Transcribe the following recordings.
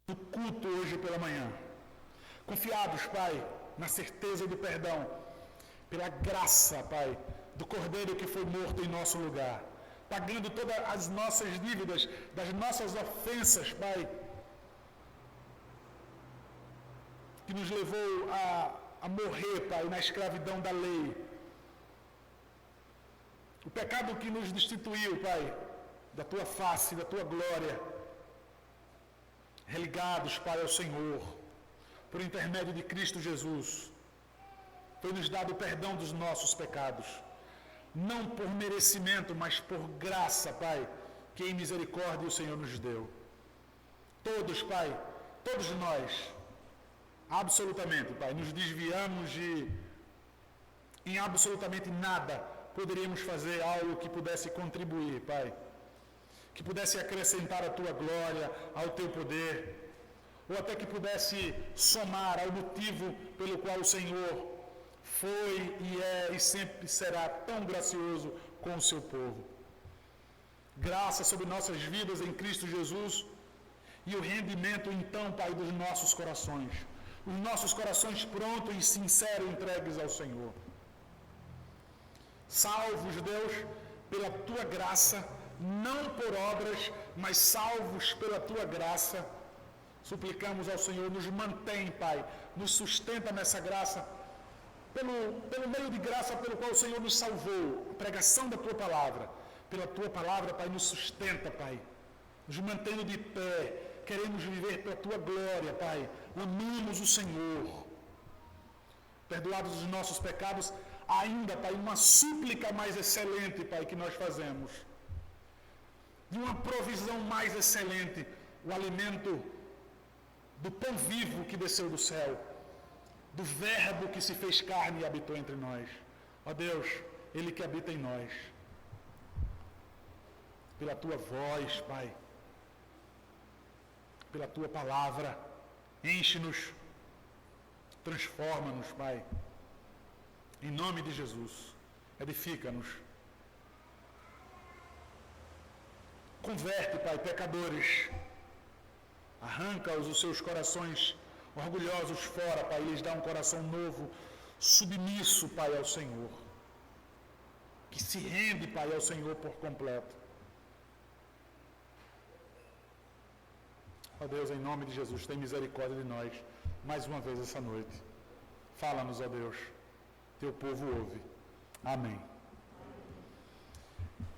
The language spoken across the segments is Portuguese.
do culto hoje pela manhã. Confiados, Pai, na certeza do perdão, pela graça, Pai, do Cordeiro que foi morto em nosso lugar, pagando todas as nossas dívidas, das nossas ofensas, Pai, que nos levou a morrer, Pai, na escravidão da lei. O pecado que nos destituiu, Pai, da Tua face, da Tua glória. Religados, Pai, ao Senhor, por intermédio de Cristo Jesus, foi-nos dado o perdão dos nossos pecados, não por merecimento, mas por graça, Pai, que em misericórdia o Senhor nos deu. Todos, Pai, todos nós, absolutamente, Pai, nos desviamos de, em absolutamente nada, poderíamos fazer algo que pudesse contribuir, Pai, que pudesse acrescentar a Tua glória, ao Teu poder, ou até que pudesse somar ao motivo pelo qual o Senhor foi e é e sempre será tão gracioso com o Seu povo. Graça sobre nossas vidas em Cristo Jesus e o rendimento, então, Pai, dos nossos corações. Os nossos corações prontos e sinceros entregues ao Senhor. Salvos, Deus, pela Tua graça, não por obras, mas salvos pela Tua graça, suplicamos ao Senhor, nos mantém, Pai, nos sustenta nessa graça, pelo meio de graça pelo qual o Senhor nos salvou, a pregação da Tua palavra, pela Tua palavra, Pai, nos sustenta, Pai, nos mantendo de pé, queremos viver pela Tua glória, Pai, amamos o Senhor, perdoados os nossos pecados, ainda, Pai, uma súplica mais excelente, Pai, que nós fazemos, de uma provisão mais excelente, o alimento do pão vivo que desceu do céu, do verbo que se fez carne e habitou entre nós. Ó Deus, Ele que habita em nós, pela Tua voz, Pai, pela Tua palavra, enche-nos, transforma-nos, Pai, em nome de Jesus, edifica-nos. Converte, Pai, pecadores, arranca-os os seus corações orgulhosos fora, Pai, e lhes dá um coração novo, submisso, Pai, ao Senhor, que se rende, Pai, ao Senhor por completo. Ó Deus, em nome de Jesus, tem misericórdia de nós, mais uma vez essa noite. Fala-nos, ó Deus, Teu povo ouve. Amém.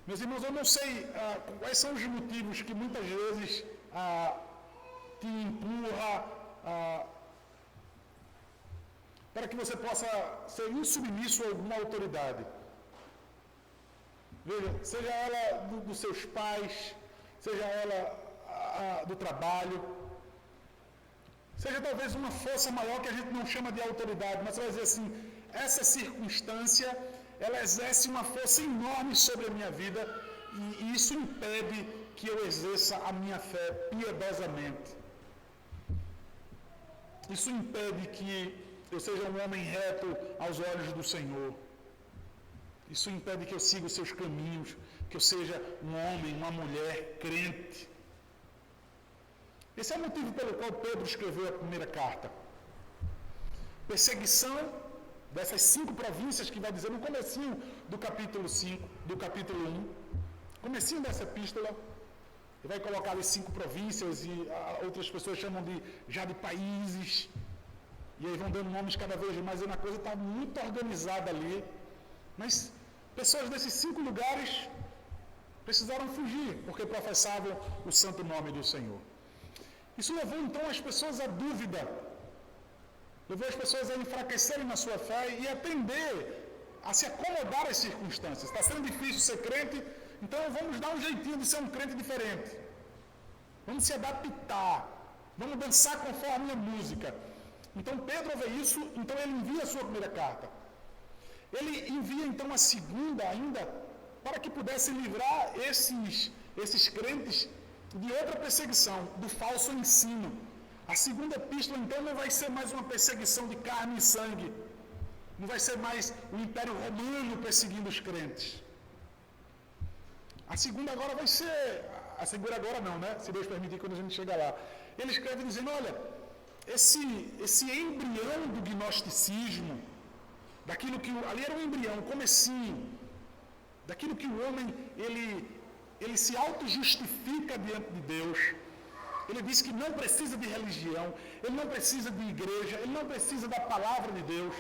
Meus irmãos, eu não sei quais são os motivos que muitas vezes te empurra para que você possa ser insubmisso a alguma autoridade. Veja, seja ela dos seus pais, seja ela do trabalho, seja talvez uma força maior que a gente não chama de autoridade, mas você vai dizer assim, essa circunstância, ela exerce uma força enorme sobre a minha vida e isso impede que eu exerça a minha fé piedosamente. Isso impede que eu seja um homem reto aos olhos do Senhor. Isso impede que eu siga os seus caminhos, que eu seja um homem, uma mulher crente. Esse é o motivo pelo qual Pedro escreveu a primeira carta. Perseguição dessas 5 províncias que vai dizer no comecinho do capítulo 5, do capítulo 1, comecinho dessa epístola, ele vai colocar ali 5 províncias e outras pessoas chamam já de países, e aí vão dando nomes cada vez mais, e a coisa está muito organizada ali, mas pessoas desses 5 lugares precisaram fugir, porque professavam o santo nome do Senhor. Isso levou então as pessoas à dúvida, levou as pessoas a enfraquecerem na sua fé e a tender a se acomodar às circunstâncias. Está sendo difícil ser crente, então vamos dar um jeitinho de ser um crente diferente. Vamos se adaptar, vamos dançar conforme a música. Então Pedro vê isso, então ele envia a sua primeira carta. Ele envia então a segunda ainda, para que pudesse livrar esses crentes de outra perseguição, do falso ensino. A segunda epístola, então, não vai ser mais uma perseguição de carne e sangue. Não vai ser mais o Império Romano perseguindo os crentes. A segunda agora vai ser... A segunda agora não, né? Se Deus permitir, quando a gente chegar lá. ele escreve dizendo, olha, esse embrião do gnosticismo, daquilo que ali era um embrião, um comecinho, daquilo que o homem, ele se auto-justifica diante de Deus. Ele diz que não precisa de religião, ele não precisa de igreja, ele não precisa da palavra de Deus.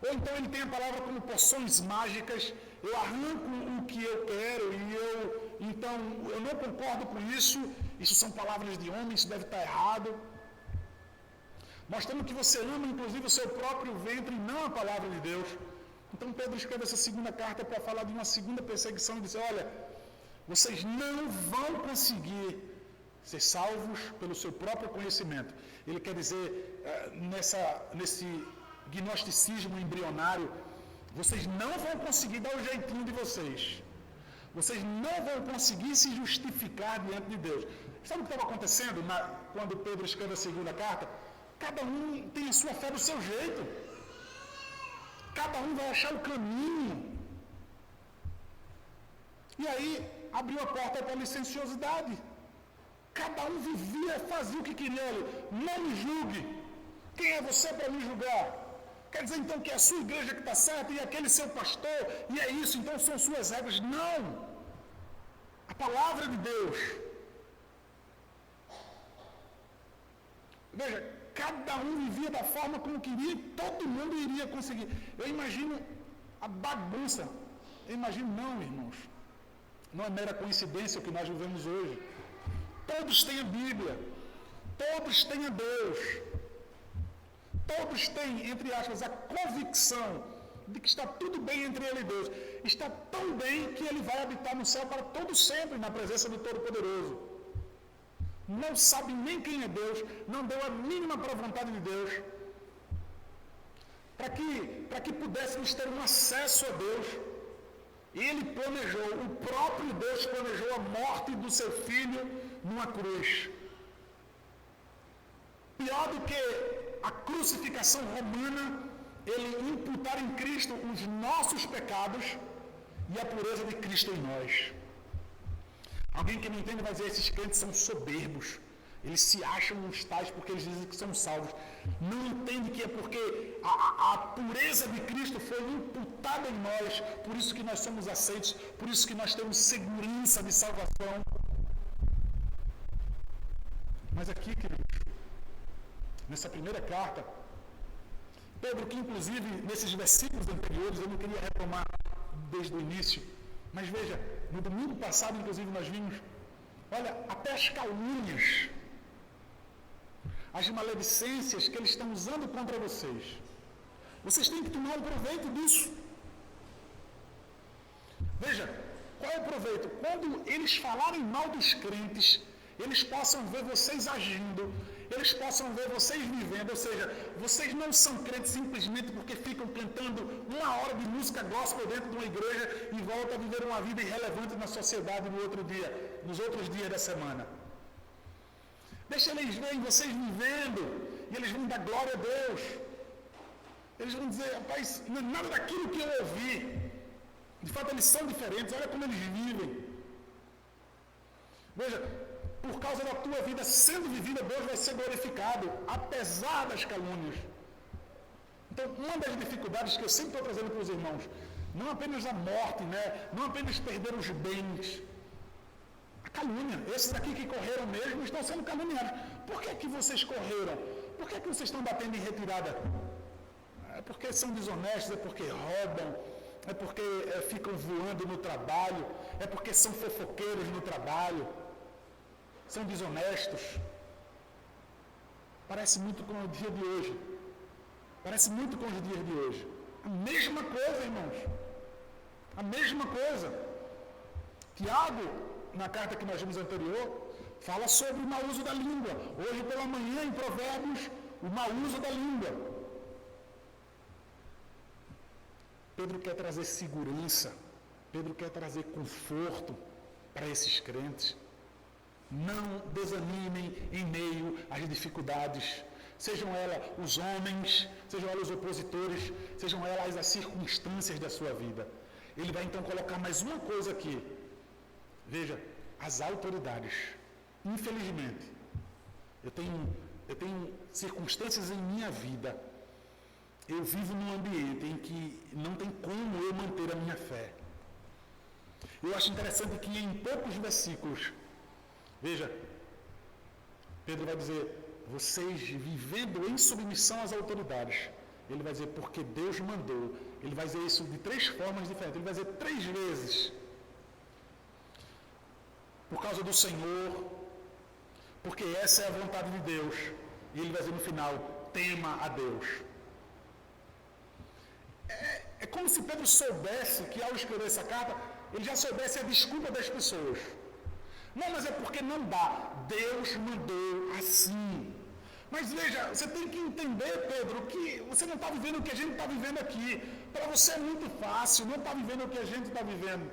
Ou então ele tem a palavra como poções mágicas, eu arranco o que eu quero e então eu não concordo com isso são palavras de homem, isso deve estar errado. Mostrando que você ama inclusive o seu próprio ventre e não a palavra de Deus. Então Pedro escreve essa segunda carta para falar de uma segunda perseguição e dizer, olha, vocês não vão conseguir ser salvos pelo seu próprio conhecimento. Ele quer dizer, nesse gnosticismo embrionário, vocês não vão conseguir dar o jeitinho de vocês. Vocês não vão conseguir se justificar diante de Deus. Sabe o que estava acontecendo quando Pedro escreve a segunda carta? Cada um tem a sua fé do seu jeito. Cada um vai achar o caminho. E aí abriu a porta para a licenciosidade. Cada um vivia, fazia o que queria. Não me julgue. Quem é você para me julgar? Quer dizer então que é a sua igreja que está certa e aquele seu pastor, e é isso, então são suas regras. Não! A palavra de Deus. Veja, cada um vivia da forma como queria e todo mundo iria conseguir. Eu imagino a bagunça. Eu imagino, não, irmãos. Não é mera coincidência o que nós vivemos hoje. Todos têm a Bíblia. Todos têm a Deus. Todos têm, entre aspas, a convicção de que está tudo bem entre ele e Deus. Está tão bem que ele vai habitar no céu para todo sempre na presença do Todo-Poderoso. Não sabe nem quem é Deus, não deu a mínima para a vontade de Deus. Para que pudéssemos ter um acesso a Deus, ele planejou, o próprio Deus planejou a morte do seu filho numa cruz. Pior do que a crucificação romana, ele imputar em Cristo os nossos pecados e a pureza de Cristo em nós. Alguém que não entende vai dizer, esses crentes são soberbos, eles se acham uns tais porque eles dizem que são salvos. Não entende que é porque a pureza de Cristo foi imputada em nós, por isso que nós somos aceitos, por isso que nós temos segurança de salvação. Mas aqui, queridos, nessa primeira carta, Pedro, que inclusive nesses versículos anteriores, eu não queria retomar desde o início, mas veja, no domingo passado, inclusive, nós vimos, olha, até as calúnias, as maledicências que eles estão usando contra vocês. Vocês têm que tomar um proveito disso. Veja, qual é o proveito? Quando eles falarem mal dos crentes, eles possam ver vocês agindo, eles possam ver vocês vivendo, ou seja, vocês não são crentes simplesmente porque ficam cantando uma hora de música gospel dentro de uma igreja e voltam a viver uma vida irrelevante na sociedade no outro dia, nos outros dias da semana. Deixa eles verem vocês vivendo e eles vão dar glória a Deus. Eles vão dizer, rapaz, não é nada daquilo que eu ouvi. De fato, eles são diferentes, olha como eles vivem. Veja, por causa da tua vida sendo vivida, Deus vai ser glorificado, apesar das calúnias. Então, uma das dificuldades que eu sempre estou trazendo para os irmãos, não apenas a morte, né? Não apenas perder os bens, a calúnia. Esses aqui que correram mesmo estão sendo caluniados. Por que vocês correram? Por que vocês estão batendo em retirada? É porque são desonestos, é porque roubam, é porque ficam voando no trabalho, é porque são fofoqueiros no trabalho, são desonestos. Parece muito com o dia de hoje. Parece muito com os dias de hoje. A mesma coisa, irmãos. A mesma coisa. Tiago, na carta que nós vimos anterior, fala sobre o mau uso da língua. Hoje pela manhã, em Provérbios, o mau uso da língua. Pedro quer trazer segurança. Pedro quer trazer conforto para esses crentes. Não desanimem em meio às dificuldades. Sejam elas os homens, sejam elas os opositores, sejam elas as circunstâncias da sua vida. Ele vai então colocar mais uma coisa aqui. Veja, as autoridades. Infelizmente, eu tenho circunstâncias em minha vida. Eu vivo num ambiente em que não tem como eu manter a minha fé. Eu acho interessante que em poucos versículos, veja, Pedro vai dizer, vocês vivendo em submissão às autoridades. Ele vai dizer, porque Deus mandou. Ele vai dizer isso de 3 formas diferentes. Ele vai dizer 3 vezes. Por causa do Senhor, porque essa é a vontade de Deus. E ele vai dizer no final, tema a Deus. É como se Pedro soubesse que ao escrever essa carta, ele já soubesse a desculpa das pessoas. Não, mas é porque não dá. Deus mandou assim. Mas veja, você tem que entender, Pedro, que você não está vivendo o que a gente está vivendo aqui. Para você é muito fácil, não está vivendo o que a gente está vivendo.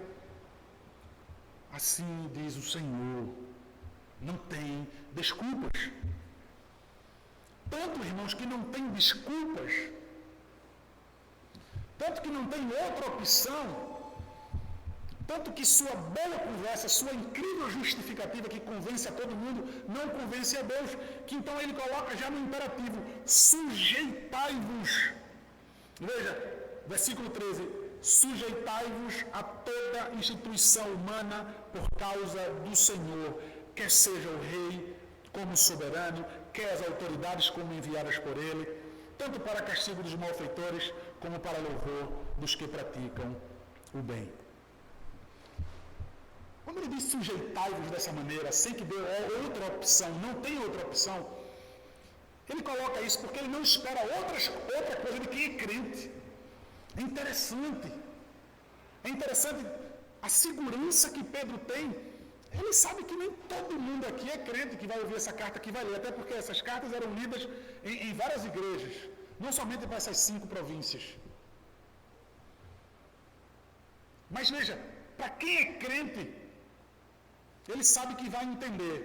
Assim diz o Senhor. Não tem desculpas. Tanto, irmãos, que não tem desculpas, tanto que não tem outra opção, tanto que sua bela conversa, sua incrível justificativa que convence a todo mundo, não convence a Deus, que então ele coloca já no imperativo, sujeitai-vos. Veja, versículo 13, sujeitai-vos a toda instituição humana por causa do Senhor, quer seja o rei como soberano, quer as autoridades como enviadas por ele, tanto para castigo dos malfeitores, como para louvor dos que praticam o bem. Quando ele diz sujeitai-vos dessa maneira, sem que dê outra opção, não tem outra opção, ele coloca isso porque ele não espera outra coisa de quem é crente. É interessante a segurança que Pedro tem. Ele sabe que nem todo mundo aqui é crente que vai ouvir essa carta, que vai ler, até porque essas cartas eram lidas em várias igrejas, não somente para essas 5 províncias. Mas veja, para quem é crente, ele sabe que vai entender.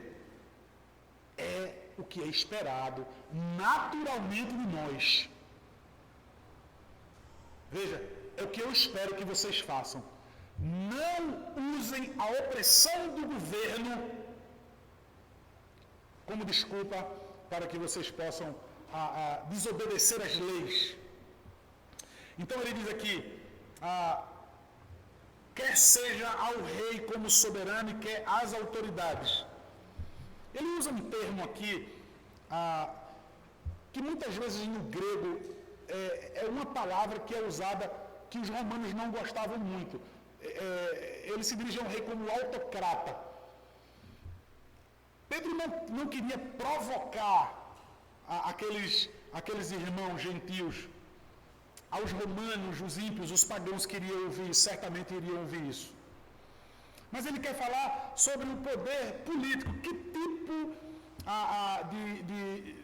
É o que é esperado naturalmente de nós. Veja, é o que eu espero que vocês façam. Não usem a opressão do governo como desculpa para que vocês possam desobedecer as leis. Então ele diz aqui, quer seja ao rei como soberano e quer às autoridades. Ele usa um termo aqui, que muitas vezes no grego é uma palavra que é usada, que os romanos não gostavam muito. Ele se dirige a um rei como autocrata. Pedro não queria provocar aqueles irmãos gentios, aos romanos, os ímpios, os pagãos que iriam ouvir, certamente iriam ouvir isso. Mas ele quer falar sobre o poder político, que tipo de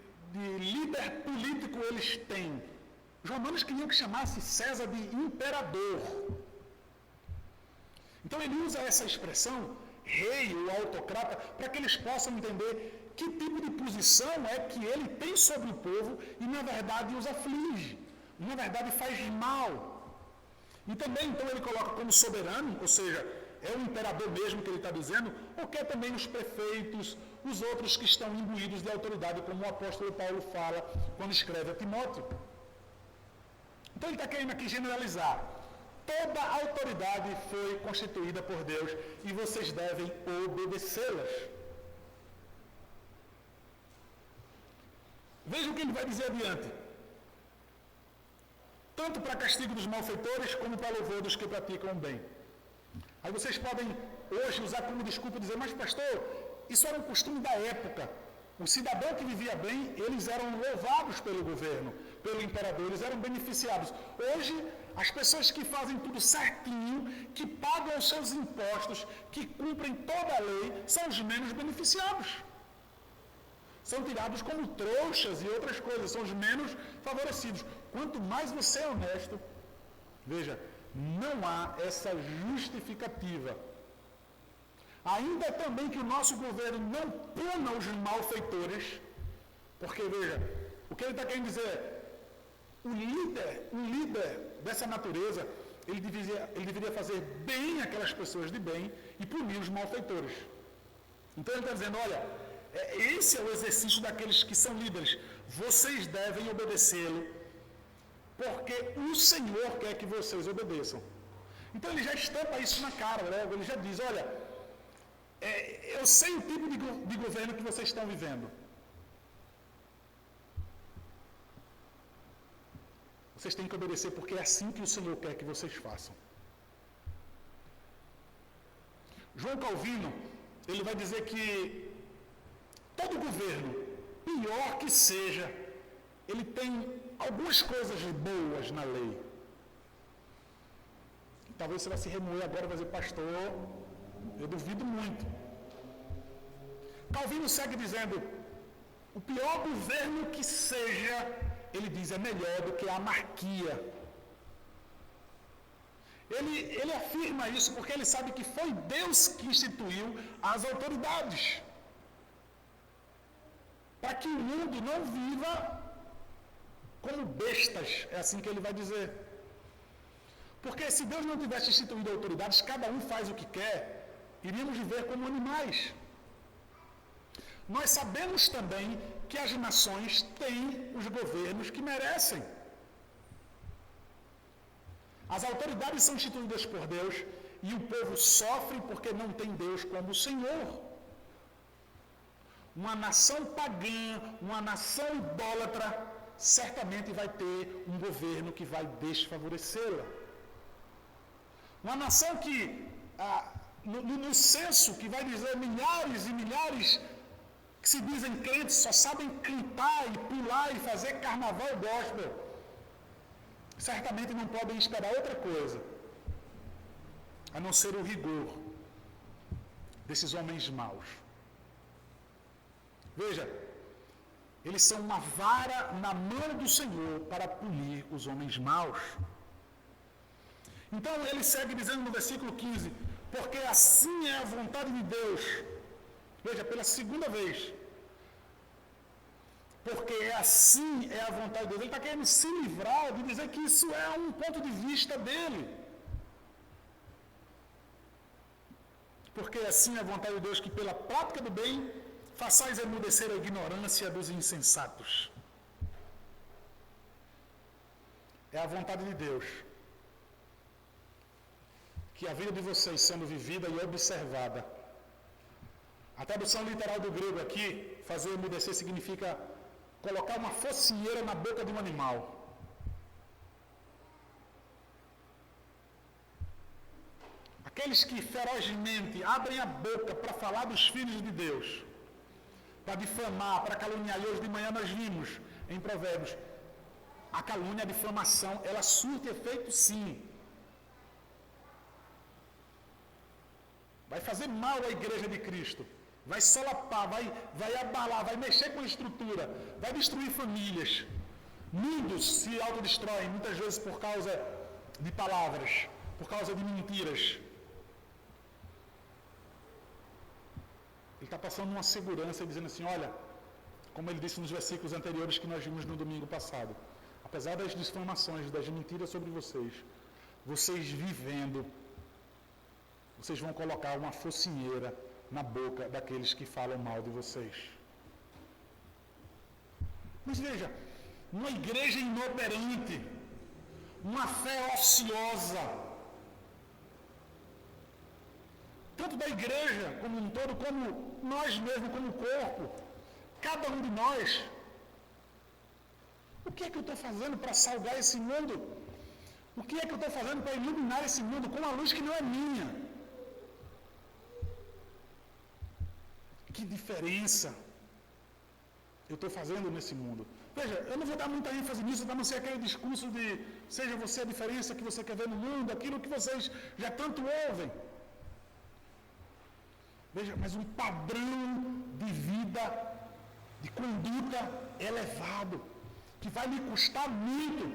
líder político eles têm. Os romanos queriam que chamasse César de imperador. Então ele usa essa expressão, rei ou autocrata, para que eles possam entender que tipo de posição é que ele tem sobre o povo e na verdade os aflige, na verdade faz mal. E também então ele coloca como soberano, ou seja, é o imperador mesmo que ele está dizendo, ou quer também os prefeitos, os outros que estão imbuídos de autoridade, como o apóstolo Paulo fala quando escreve a Timóteo. Então ele está querendo aqui generalizar. Toda a autoridade foi constituída por Deus e vocês devem obedecê-las. Veja o que ele vai dizer adiante. Tanto para castigo dos malfeitores, como para louvor dos que praticam o bem. Aí vocês podem hoje usar como desculpa dizer, mas pastor, isso era um costume da época. O cidadão que vivia bem, eles eram louvados pelo governo, pelo imperador, eles eram beneficiados. Hoje, as pessoas que fazem tudo certinho, que pagam os seus impostos, que cumprem toda a lei, são os menos beneficiados. São tirados como trouxas e outras coisas, são os menos favorecidos. Quanto mais você é honesto, veja, não há essa justificativa. Ainda também que o nosso governo não puna os malfeitores, porque, veja, o que ele está querendo dizer é, um líder dessa natureza, ele deveria fazer bem aquelas pessoas de bem e punir os malfeitores. Então ele está dizendo, olha, Esse é o exercício daqueles que são líderes. Vocês devem obedecê-lo, porque o Senhor quer que vocês obedeçam. Então ele já estampa isso na cara, né? Ele já diz, olha, eu sei o tipo de governo que vocês estão vivendo. Vocês têm que obedecer porque é assim que o Senhor quer que vocês façam. João Calvino, ele vai dizer que todo governo, pior que seja, ele tem algumas coisas boas na lei. Talvez você vai se remoer agora e vai dizer, pastor, eu duvido muito. Calvino segue dizendo, o pior governo que seja, ele diz, é melhor do que a anarquia. Ele afirma isso porque ele sabe que foi Deus que instituiu as autoridades. Para que o mundo não viva como bestas, é assim que ele vai dizer. Porque se Deus não tivesse instituído autoridades, cada um faz o que quer, iríamos viver como animais. Nós sabemos também que as nações têm os governos que merecem. As autoridades são instituídas por Deus e o povo sofre porque não tem Deus como o Senhor. Uma nação pagã, uma nação idólatra, certamente vai ter um governo que vai desfavorecê-la. Uma nação que, no censo, que vai dizer milhares e milhares que se dizem crentes, só sabem cantar e pular e fazer carnaval gospel, certamente não podem esperar outra coisa, a não ser o rigor desses homens maus. Veja, eles são uma vara na mão do Senhor para punir os homens maus. Então ele segue dizendo no versículo 15, porque assim é a vontade de Deus. Veja, pela segunda vez. Porque assim é a vontade de Deus. Ele está querendo se livrar de dizer que isso é um ponto de vista dele. Porque assim é a vontade de Deus que pela prática do bem façais emudecer a ignorância dos insensatos. É a vontade de Deus que a vida de vocês sendo vivida e observada. A tradução literal do grego aqui, fazer emudecer, significa colocar uma focinheira na boca de um animal. Aqueles que ferozmente abrem a boca para falar dos filhos de Deus, para difamar, para caluniar. E hoje de manhã nós vimos em Provérbios, a calúnia, a difamação, ela surte efeito sim. Vai fazer mal à igreja de Cristo. Vai solapar, vai abalar, vai mexer com a estrutura, vai destruir famílias. Mundos se autodestroem, muitas vezes por causa de palavras, por causa de mentiras. Ele está passando uma segurança e dizendo assim, olha, como ele disse nos versículos anteriores que nós vimos no domingo passado, apesar das difamações, das mentiras sobre vocês vivendo, vocês vão colocar uma focinheira na boca daqueles que falam mal de vocês. Mas veja, uma igreja inoperante, uma fé ociosa, tanto da igreja como um todo, como nós mesmos, como corpo, cada um de nós, o que é que eu estou fazendo para salgar esse mundo? O que é que eu estou fazendo para iluminar esse mundo com uma luz que não é minha? Que diferença eu estou fazendo nesse mundo? Veja, eu não vou dar muita ênfase nisso, a não ser aquele discurso de seja você a diferença que você quer ver no mundo, aquilo que vocês já tanto ouvem. Veja, mas um padrão de vida, de conduta elevado, que vai lhe custar muito.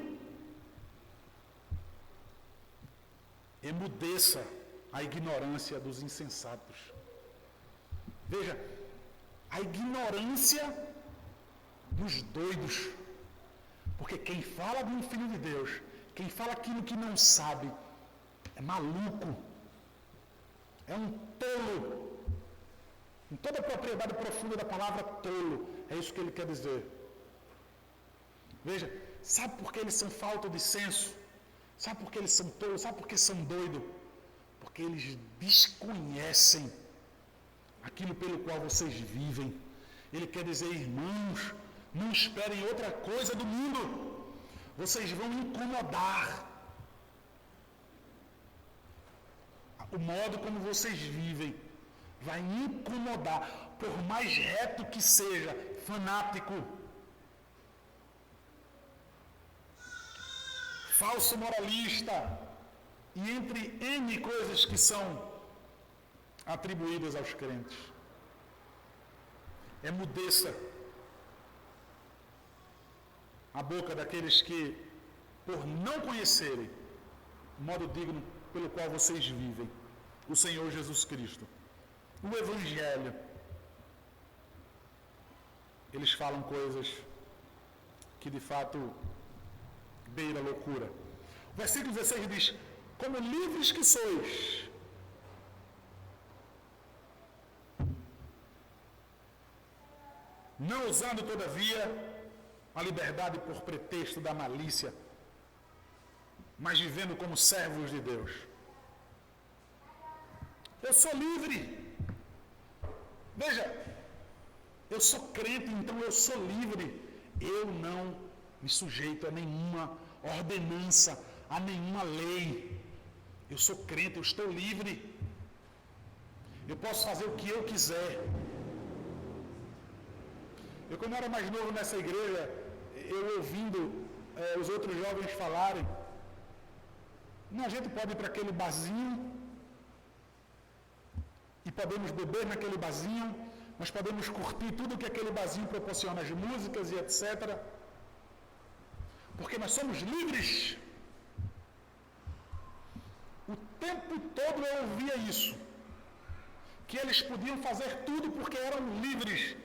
Emudeça a ignorância dos insensatos. Veja, a ignorância dos doidos. Porque quem fala de um filho de Deus, quem fala aquilo que não sabe, é maluco, é um tolo. em toda a propriedade profunda da palavra tolo. É isso que ele quer dizer. Veja, sabe por que eles são falta de senso? Sabe por que eles são tolos? Sabe por que são doidos? Porque eles desconhecem aquilo pelo qual vocês vivem. Ele quer dizer, irmãos, não esperem outra coisa do mundo. Vocês vão incomodar. O modo como vocês vivem vai incomodar, por mais reto que seja, fanático, falso moralista, e entre N coisas que são atribuídas aos crentes. Emudeça a boca daqueles que, por não conhecerem o modo digno pelo qual vocês vivem, o Senhor Jesus Cristo, o Evangelho, eles falam coisas que de fato beira a loucura. O versículo 16 diz, como livres que sois, não usando todavia a liberdade por pretexto da malícia, mas vivendo como servos de Deus. Eu sou livre. Veja, eu sou crente, então eu sou livre. Eu não me sujeito a nenhuma ordenança, a nenhuma lei. Eu sou crente, eu estou livre. Eu posso fazer o que eu quiser. Eu, quando era mais novo nessa igreja, eu ouvindo os outros jovens falarem, a gente pode ir para aquele barzinho e podemos beber naquele barzinho, nós podemos curtir tudo que aquele barzinho proporciona, as músicas e etc. Porque nós somos livres. O tempo todo eu ouvia isso, que eles podiam fazer tudo porque eram livres.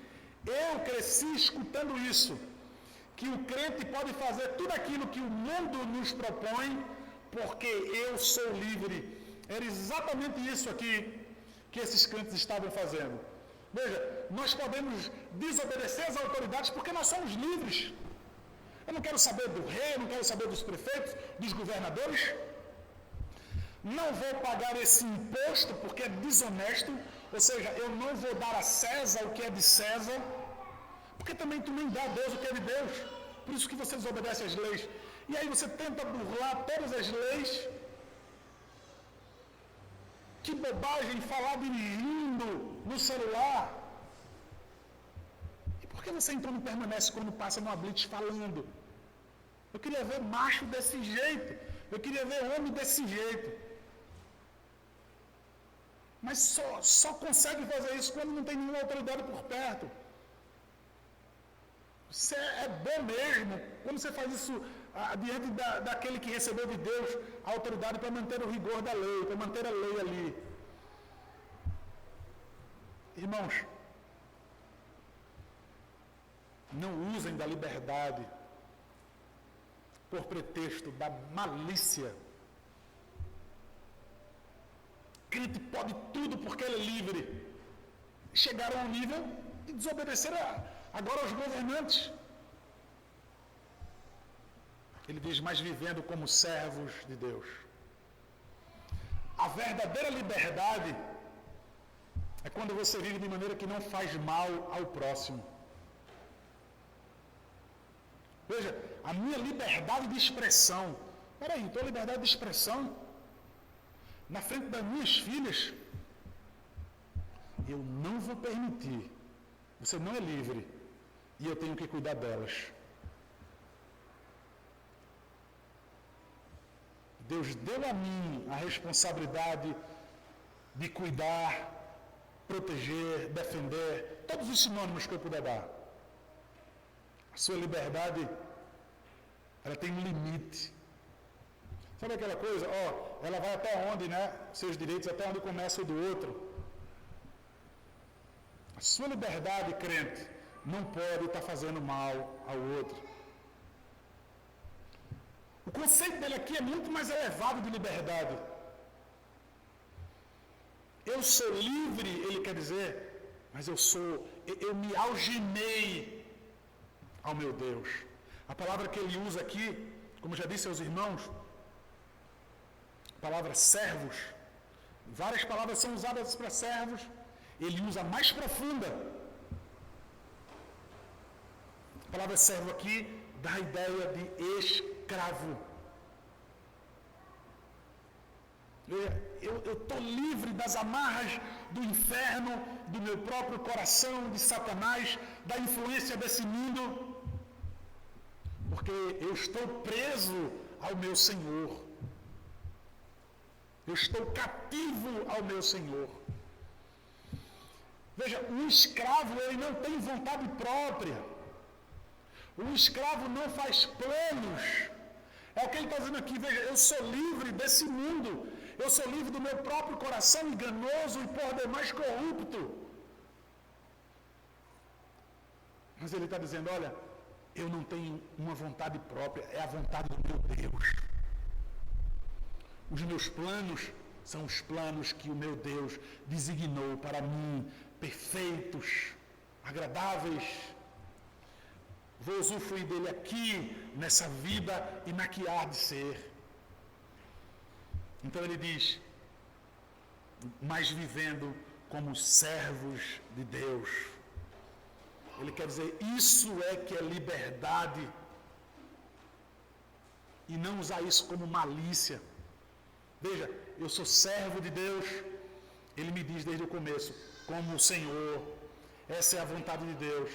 Eu cresci escutando isso, que o crente pode fazer tudo aquilo que o mundo nos propõe, porque eu sou livre. Era exatamente isso aqui que esses crentes estavam fazendo. Veja, nós podemos desobedecer às autoridades porque nós somos livres. Eu não quero saber do rei, eu não quero saber dos prefeitos, dos governadores. Não vou pagar esse imposto porque é desonesto, ou seja, eu não vou dar a César o que é de César, porque também tu nem dá a Deus o que é de Deus. Por isso que você desobedece às leis. E aí você tenta burlar todas as leis. Que bobagem falar dirigindo no celular. E por que você então não permanece quando passa numa blitz falando? Eu queria ver macho desse jeito. Eu queria ver homem desse jeito. Mas só consegue fazer isso quando não tem nenhuma autoridade por perto. Isso é bom mesmo quando você faz isso diante daquele que recebeu de Deus a autoridade para manter o rigor da lei, para manter a lei ali. Irmãos, não usem da liberdade por pretexto da malícia. Crente pode tudo porque ele é livre. Chegaram ao nível de desobedecer agora aos governantes. Ele diz, mas vivendo como servos de Deus. A verdadeira liberdade é quando você vive de maneira que não faz mal ao próximo. Veja, a minha liberdade de expressão. Peraí, tua liberdade de expressão na frente das minhas filhas, eu não vou permitir. Você não é livre e eu tenho que cuidar delas. Deus deu a mim a responsabilidade de cuidar, proteger, defender, todos os sinônimos que eu puder dar. A sua liberdade, ela tem um limite. Sabe aquela coisa, ela vai até onde, né? Seus direitos até onde começa o do outro. A sua liberdade, crente, não pode estar fazendo mal ao outro. O conceito dele aqui é muito mais elevado de liberdade. Eu sou livre, ele quer dizer, mas eu me algemei ao meu Deus. A palavra que ele usa aqui, como já disse aos irmãos, a palavra servos, várias palavras são usadas para servos, ele usa a mais profunda. A palavra servo aqui dá a ideia de escravo. Eu estou livre das amarras do inferno, do meu próprio coração, de Satanás, da influência desse mundo, porque eu estou preso ao meu Senhor. Eu estou cativo ao meu Senhor. Veja, um escravo, ele não tem vontade própria. O escravo não faz planos. É o que ele está dizendo aqui. Veja, eu sou livre desse mundo. Eu sou livre do meu próprio coração enganoso e por demais corrupto. Mas ele está dizendo, olha, eu não tenho uma vontade própria, é a vontade do meu Deus. Os meus planos são os planos que o meu Deus designou para mim, perfeitos, agradáveis. Vou usufruir dele aqui, nessa vida e na que há de ser. Então ele diz, mas vivendo como servos de Deus. Ele quer dizer, isso é que é liberdade. E não usar isso como malícia. Veja, eu sou servo de Deus. Ele me diz desde o começo, como o Senhor. Essa é a vontade de Deus.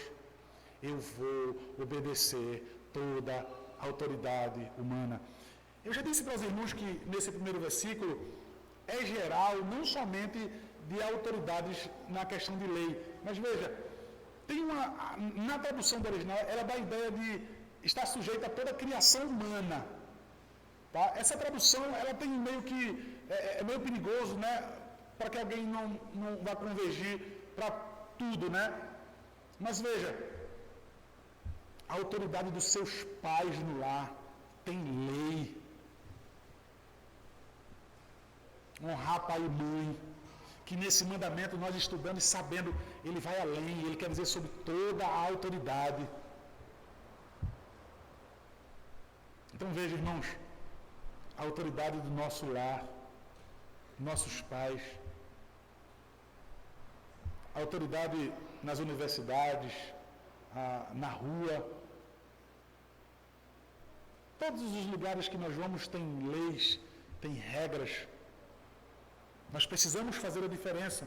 Eu vou obedecer toda a autoridade humana. Eu já disse para os irmãos que nesse primeiro versículo é geral, não somente de autoridades na questão de lei. Mas veja, tem na tradução do original, ela dá a ideia de estar sujeita a toda a criação humana. Tá? Essa tradução, ela tem meio que, é meio perigoso, né? Para que alguém não vá convergir para tudo, né? Mas veja, a autoridade dos seus pais no lar tem lei. Honrar pai e mãe, que nesse mandamento nós estudando e sabendo, ele vai além, ele quer dizer sobre toda a autoridade. Então veja, irmãos, a autoridade do nosso lar, nossos pais, a autoridade nas universidades, na rua, todos os lugares que nós vamos tem leis, tem regras. Nós precisamos fazer a diferença.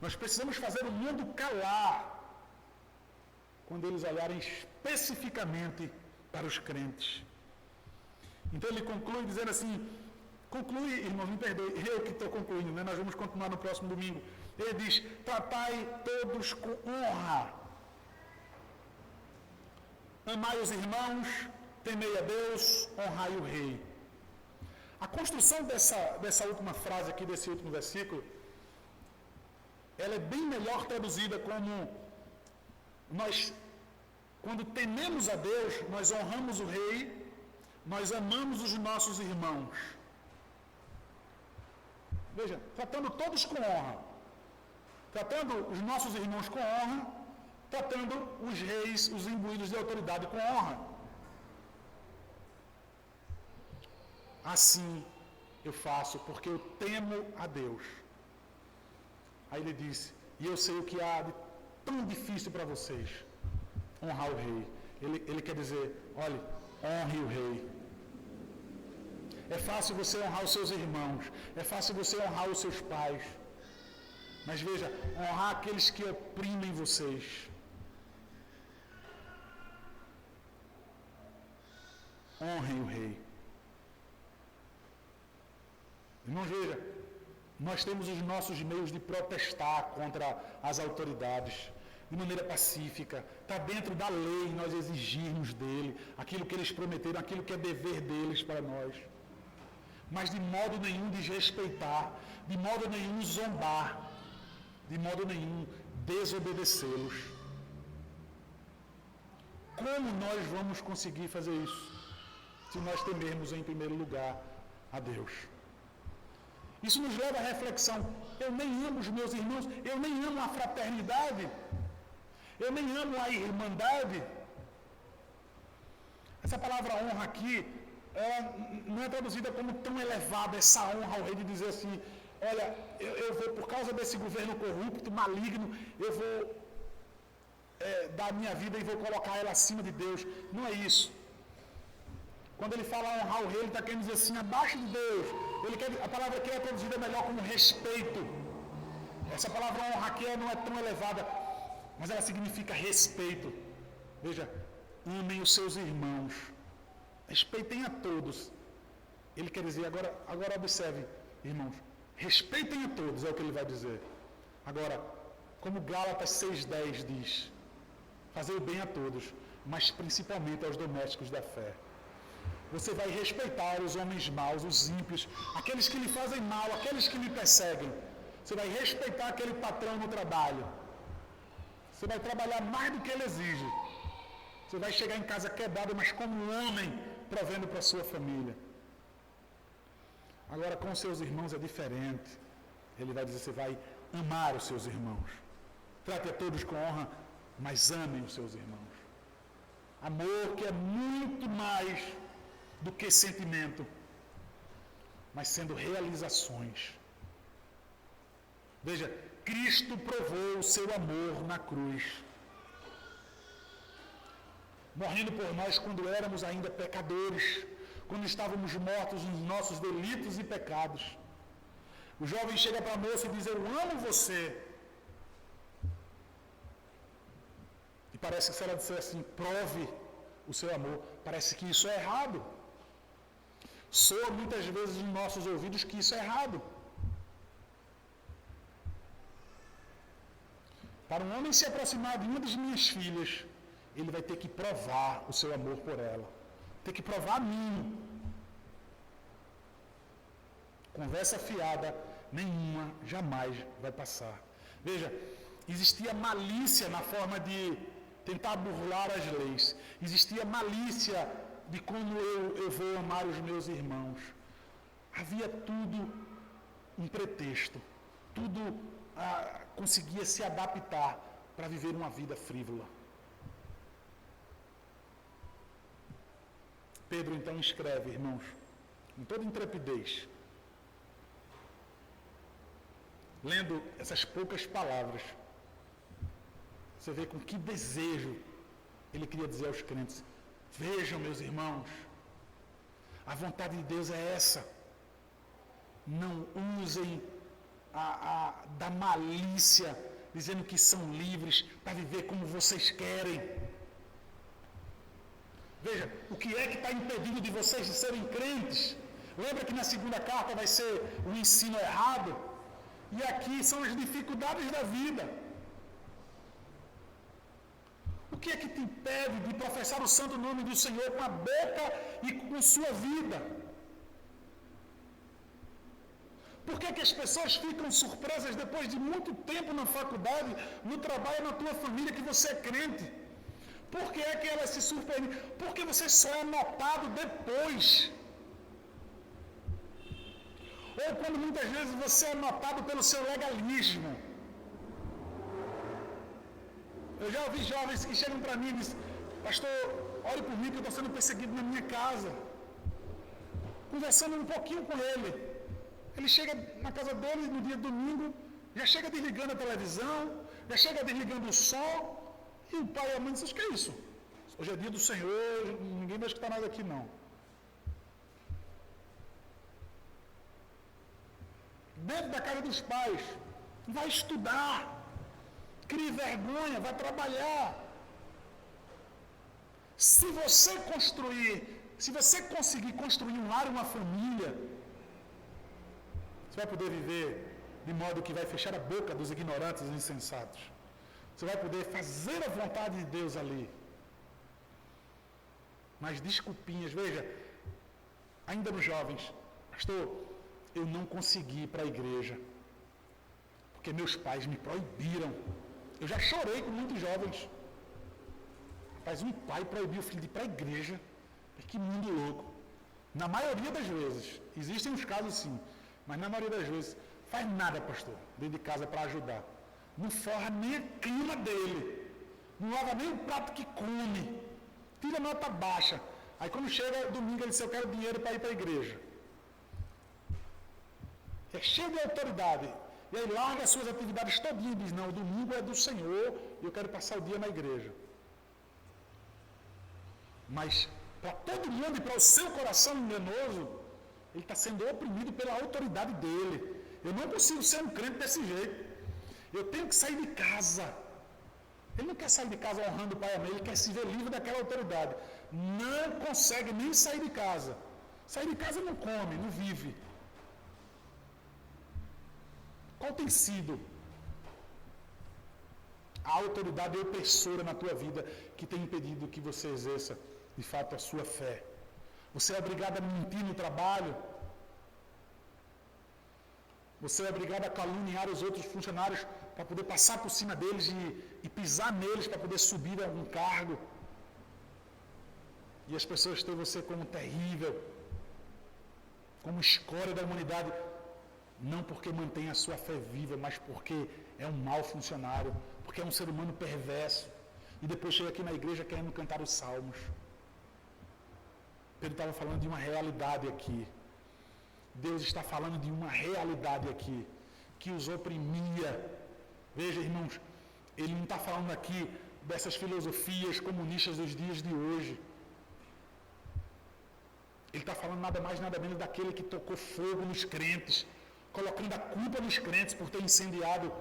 Nós precisamos fazer o mundo calar quando eles olharem especificamente para os crentes. Então ele conclui dizendo assim, conclui, irmãos, me perdoe, eu que estou concluindo, né? Nós vamos continuar no próximo domingo. Ele diz, tratai todos com honra. Amai os irmãos, temei a Deus, honrai o rei. A construção dessa última frase aqui, desse último versículo, ela é bem melhor traduzida como nós, quando tememos a Deus, nós honramos o rei, nós amamos os nossos irmãos. Veja, tratando todos com honra, tratando os nossos irmãos com honra, tratando os reis, os imbuídos de autoridade com honra. Assim eu faço, porque eu temo a Deus. Aí ele disse, e eu sei o que há de tão difícil para vocês, honrar o rei. Ele quer dizer, olhe, honre o rei. É fácil você honrar os seus irmãos, é fácil você honrar os seus pais. Mas veja, honrar aqueles que oprimem vocês. Honrem o rei. Irmãos, veja, nós temos os nossos meios de protestar contra as autoridades, de maneira pacífica. Está dentro da lei nós exigirmos dele aquilo que eles prometeram, aquilo que é dever deles para nós. Mas de modo nenhum desrespeitar, de modo nenhum zombar, de modo nenhum desobedecê-los. Como nós vamos conseguir fazer isso? Se nós temermos em primeiro lugar a Deus. Isso nos leva à reflexão. Eu nem amo os meus irmãos, eu nem amo a fraternidade, eu nem amo a irmandade. Essa palavra honra aqui, ela não é traduzida como tão elevada, essa honra ao rei de dizer assim, olha, eu vou, por causa desse governo corrupto, maligno, eu vou dar minha vida e vou colocar ela acima de Deus. Não é isso. Quando ele fala honrar o rei, ele está querendo dizer assim, abaixo de Deus. A palavra aqui é traduzida melhor como respeito. Essa palavra honra aqui não é tão elevada, mas ela significa respeito. Veja, amem os seus irmãos. Respeitem a todos. Ele quer dizer, agora observe, irmãos, respeitem a todos, é o que ele vai dizer. Agora, como Gálatas 6,10 diz, fazer o bem a todos, mas principalmente aos domésticos da fé. Você vai respeitar os homens maus, os ímpios, aqueles que lhe fazem mal, aqueles que lhe perseguem. Você vai respeitar aquele patrão no trabalho. Você vai trabalhar mais do que ele exige. Você vai chegar em casa quebrado, mas como um homem, provendo para a sua família. Agora, com os seus irmãos é diferente. Ele vai dizer, você vai amar os seus irmãos. Trate a todos com honra, mas amem os seus irmãos. Amor que é muito mais do que sentimento, mas sendo realizações. Veja, Cristo provou o seu amor na cruz, morrendo por nós quando éramos ainda pecadores, quando estávamos mortos nos nossos delitos e pecados. O jovem chega para a moça e diz, eu amo você. E parece que se ela disser assim, prove o seu amor, parece que isso é errado. Soa muitas vezes em nossos ouvidos que isso é errado. Para um homem se aproximar de uma das minhas filhas, ele vai ter que provar o seu amor por ela. Ter que provar a mim. Conversa fiada, nenhuma jamais vai passar. Veja, existia malícia na forma de tentar burlar as leis. Existia malícia de como eu vou amar os meus irmãos. Havia tudo um pretexto. Tudo conseguia se adaptar para viver uma vida frívola. Pedro então escreve, irmãos, com toda intrepidez, lendo essas poucas palavras, você vê com que desejo ele queria dizer aos crentes, vejam, meus irmãos, a vontade de Deus é essa. Não usem da malícia, dizendo que são livres para viver como vocês querem. Veja, o que é que está impedindo de vocês de serem crentes? Lembra que na segunda carta vai ser o ensino errado? E aqui são as dificuldades da vida. O que é que te impede de professar o santo nome do Senhor com a boca e com sua vida? Por que as pessoas ficam surpresas depois de muito tempo na faculdade, no trabalho, na tua família, que você é crente? Por que é que elas se surpreendem? Porque você só é notado depois. Ou quando muitas vezes você é notado pelo seu legalismo. Eu já ouvi jovens que chegam para mim e dizem, pastor, ore por mim que eu estou sendo perseguido na minha casa. Conversando um pouquinho com ele. Ele chega na casa dele no dia de domingo, já chega desligando a televisão, já chega desligando o som, e o pai e a mãe dizem, o que é isso? Hoje é dia do Senhor, ninguém vai escutar nada aqui não. Dentro da casa dos pais, vai estudar, crie vergonha, vai trabalhar. Se você conseguir construir um lar e uma família, você vai poder viver de modo que vai fechar a boca dos ignorantes e insensatos. Você vai poder fazer a vontade de Deus ali. Mas desculpinhas, veja, ainda nos jovens, pastor, eu não consegui ir para a igreja, porque meus pais me proibiram. Eu já chorei com muitos jovens. Mas um pai proibiu o filho de ir para a igreja. Que mundo louco. Na maioria das vezes, existem uns casos sim, mas na maioria das vezes, faz nada, pastor, dentro de casa para ajudar. Não forra nem a cama dele, não lava nem o prato que come, tira nota baixa. Aí quando chega domingo ele diz, eu quero dinheiro para ir para a igreja. É cheio de autoridade. E aí larga as suas atividades todinhas e diz, não, o domingo é do Senhor e eu quero passar o dia na igreja. Mas para todo mundo e para o seu coração enganoso, ele está sendo oprimido pela autoridade dele. Eu não consigo ser um crente desse jeito. Eu tenho que sair de casa. Ele não quer sair de casa honrando o pai e a mãe, ele quer se ver livre daquela autoridade. Não consegue nem sair de casa. Sair de casa não come, não vive. Qual tem sido a autoridade opressora na tua vida que tem impedido que você exerça, de fato, a sua fé? Você é obrigado a mentir no trabalho? Você é obrigado a caluniar os outros funcionários para poder passar por cima deles e pisar neles para poder subir a algum cargo? E as pessoas têm você como terrível, como escória da humanidade, não porque mantém a sua fé viva, mas porque é um mau funcionário, porque é um ser humano perverso, e depois chega aqui na igreja querendo cantar os salmos. Pedro estava falando de uma realidade aqui. Deus está falando de uma realidade aqui, que os oprimia. Veja, irmãos, ele não está falando aqui dessas filosofias comunistas dos dias de hoje. Ele está falando nada mais, nada menos daquele que tocou fogo nos crentes, colocando a culpa nos crentes por ter incendiado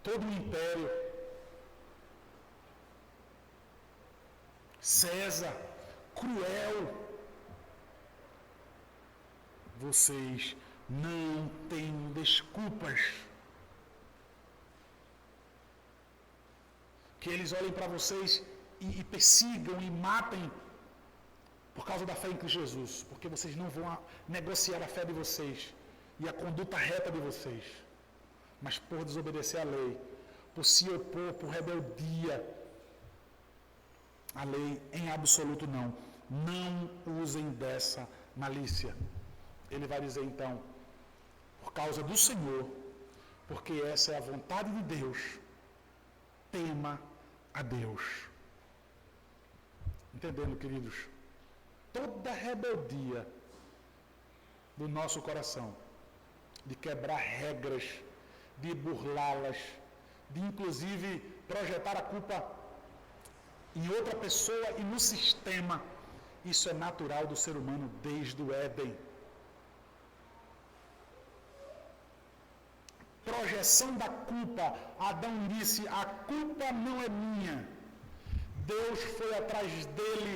todo o império. César, cruel. Vocês não têm desculpas. Que eles olhem para vocês e persigam e matem por causa da fé em Cristo Jesus, porque vocês não vão negociar a fé de vocês e a conduta reta de vocês, mas por desobedecer a lei, por se opor, por rebeldia. A lei em absoluto não. Não usem dessa malícia. Ele vai dizer então, por causa do Senhor, porque essa é a vontade de Deus, tema a Deus. Entendendo, queridos? Toda rebeldia do nosso coração, de quebrar regras, de burlá-las, de inclusive projetar a culpa em outra pessoa e no sistema, isso é natural do ser humano desde o Éden. Projeção da culpa. Adão disse, a culpa não é minha. Deus foi atrás dele,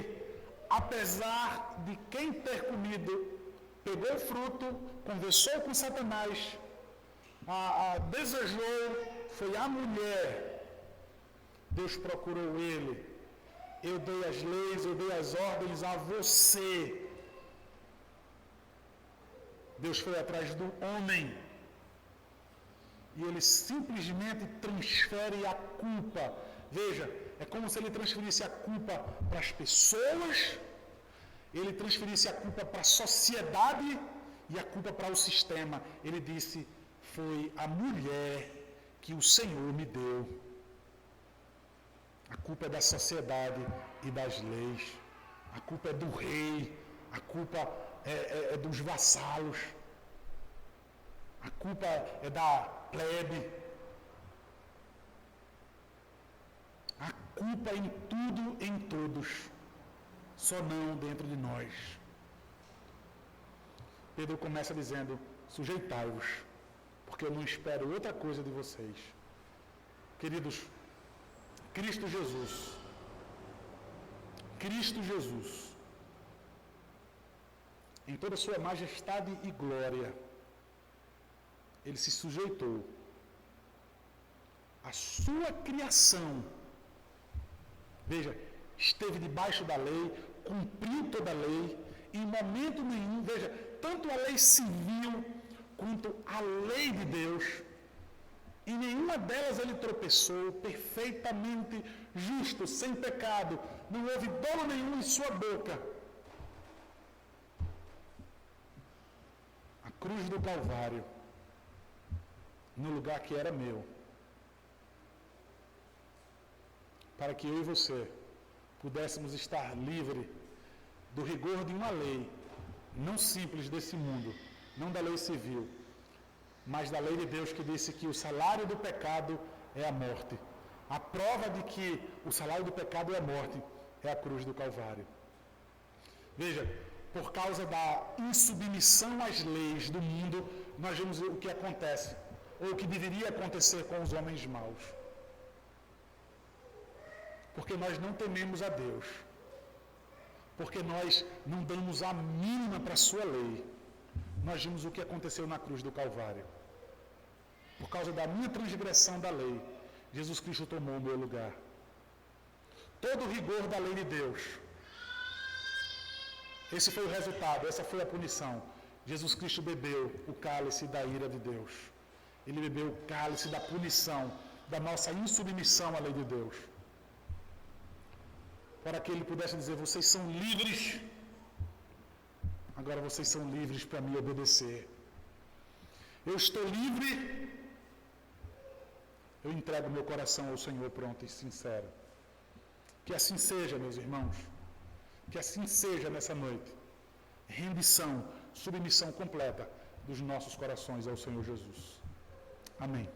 apesar de quem ter comido, pegou o fruto, conversou com Satanás, desejou, foi a mulher. Deus procurou ele. Eu dei as leis, eu dei as ordens a você. Deus foi atrás do homem. E ele simplesmente transfere a culpa. Veja, é como se ele transferisse a culpa para as pessoas, ele transferisse a culpa para a sociedade e a culpa para o sistema. Ele disse, foi a mulher que o Senhor me deu. A culpa é da sociedade e das leis. A culpa é do rei. A culpa é dos vassalos. A culpa é da plebe. A culpa em tudo, em todos. Só não dentro de nós. Pedro começa dizendo, sujeitai-vos, porque eu não espero outra coisa de vocês. Queridos, Cristo Jesus, em toda a sua majestade e glória, ele se sujeitou à sua criação. Veja, esteve debaixo da lei, cumpriu toda a lei, em momento nenhum, veja, tanto a lei civil quanto a lei de Deus, em nenhuma delas ele tropeçou, perfeitamente justo, sem pecado, não houve dolo nenhum em sua boca. cruz do Calvário, no lugar que era meu, para que eu e você pudéssemos estar livres do rigor de uma lei, não simples desse mundo, não da lei civil, mas da lei de Deus que disse que o salário do pecado é a morte. A prova de que o salário do pecado é a morte é a cruz do Calvário. Veja, por causa da insubmissão às leis do mundo, nós vemos o que acontece, ou o que deveria acontecer com os homens maus. Porque nós não tememos a Deus. Porque nós não damos a mínima para a sua lei. Nós vimos o que aconteceu na cruz do Calvário. Por causa da minha transgressão da lei, Jesus Cristo tomou o meu lugar. Todo o rigor da lei de Deus. Esse foi o resultado, essa foi a punição. Jesus Cristo bebeu o cálice da ira de Deus. Ele bebeu o cálice da punição, da nossa insubmissão à lei de Deus. Para que ele pudesse dizer, vocês são livres, agora vocês são livres para me obedecer. Eu estou livre, eu entrego meu coração ao Senhor pronto e sincero. Que assim seja, meus irmãos, que assim seja nessa noite. Rendição, submissão completa dos nossos corações ao Senhor Jesus. Amém.